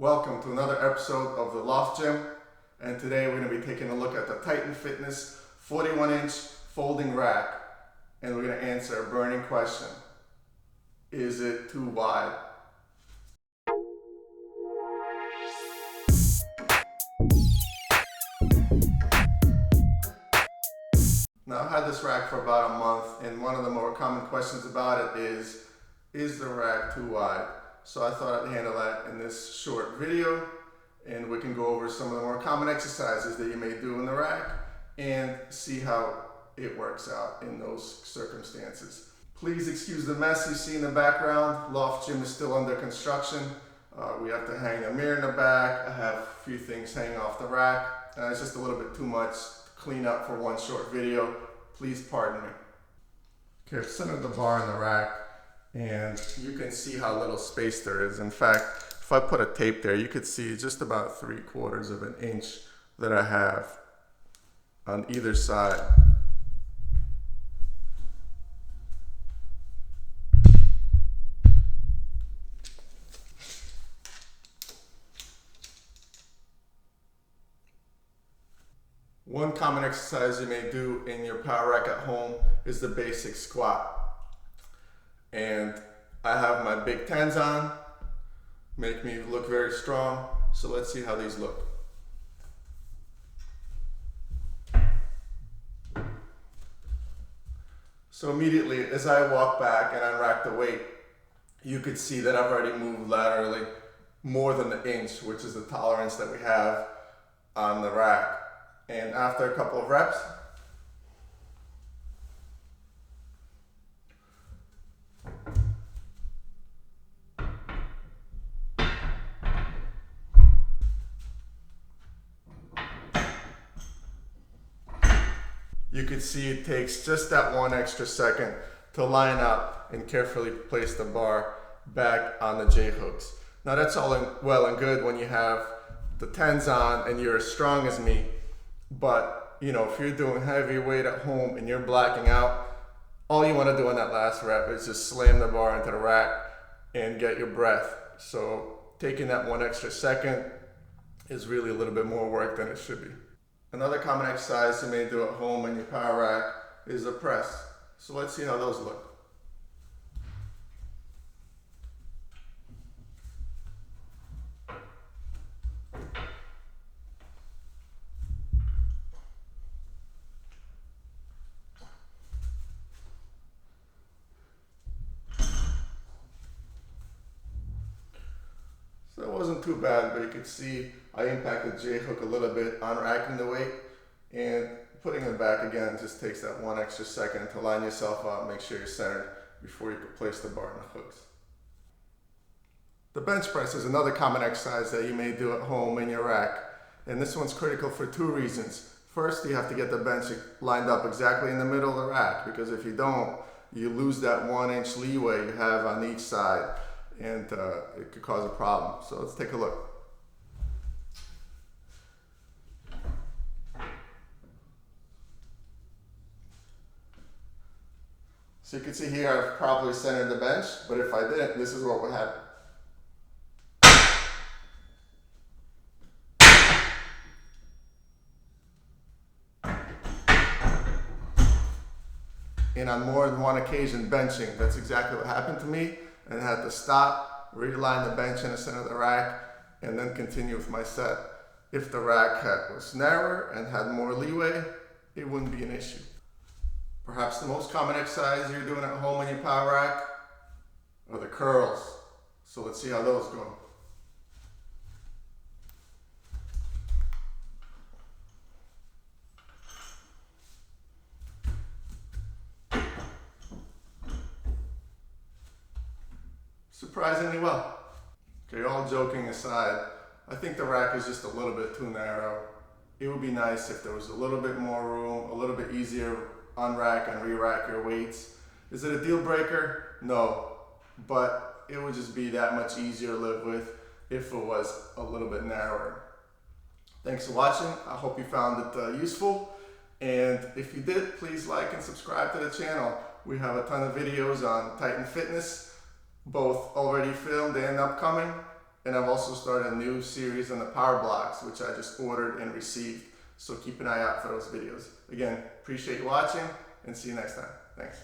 Welcome to another episode of The Loft Gym, and today we're going to be taking a look at the Titan Fitness 41-inch folding rack, and we're going to answer a burning question. Is it too wide? Now, I've had this rack for about a month, and one of the more common questions about it is the rack too wide? So I thought I'd handle that in this short video, and we can go over some of the more common exercises that you may do in the rack and see how it works out in those circumstances. Please excuse the mess you see in the background. Loft Gym is still under construction. We have to hang a mirror in the back. I have a few things hanging off the rack, and it's just a little bit too much to clean up for one short video. Please pardon me. Okay, I've centered the bar in the rack, and you can see how little space there is. In fact, if I put a tape there, you could see just about 3/4 of an inch that I have on either side. One common exercise you may do in your power rack at home is the basic squat. And I have my big 10s on, make me look very strong. So let's see how these look. So immediately as I walk back and unrack the weight, you could see that I've already moved laterally more than the inch, which is the tolerance that we have on the rack. And after a couple of reps, you can see it takes just that one extra second to line up and carefully place the bar back on the J-hooks. Now that's all well and good when you have the 10s on and you're as strong as me, but you know, if you're doing heavy weight at home and you're blacking out, all you want to do on that last rep is just slam the bar into the rack and get your breath. So taking that one extra second is really a little bit more work than it should be. Another common exercise you may do at home in your power rack is a press. So let's see how those look. So it wasn't too bad, but you could see I impacted J-hook a little bit, unracking the weight, and putting it back again just takes that one extra second to line yourself up, make sure you're centered before you can place the bar in the hooks. The bench press is another common exercise that you may do at home in your rack, and this one's critical for two reasons. First, you have to get the bench lined up exactly in the middle of the rack, because if you don't, you lose that 1-inch leeway you have on each side, and it could cause a problem. So let's take a look. So you can see here I've probably centered the bench, but if I didn't, this is what would happen. And on more than one occasion benching, that's exactly what happened to me, and I had to stop, realign the bench in the center of the rack, and then continue with my set. If the rack was narrower and had more leeway, it wouldn't be an issue. Perhaps the most common exercise you're doing at home in your power rack are the curls. So let's see how those go. Surprisingly well. Okay, all joking aside, I think the rack is just a little bit too narrow. It would be nice if there was a little bit more room, a little bit easier unrack and re-rack your weights. Is it a deal breaker? No, but it would just be that much easier to live with if it was a little bit narrower. Thanks for watching. I hope you found it useful, and if you did, please like and subscribe to the channel. We have a ton of videos on Titan Fitness, both already filmed and upcoming, And I've also started a new series on the power blocks, which I just ordered and received. So keep an eye out for those videos. Again, appreciate you watching and see you next time. Thanks.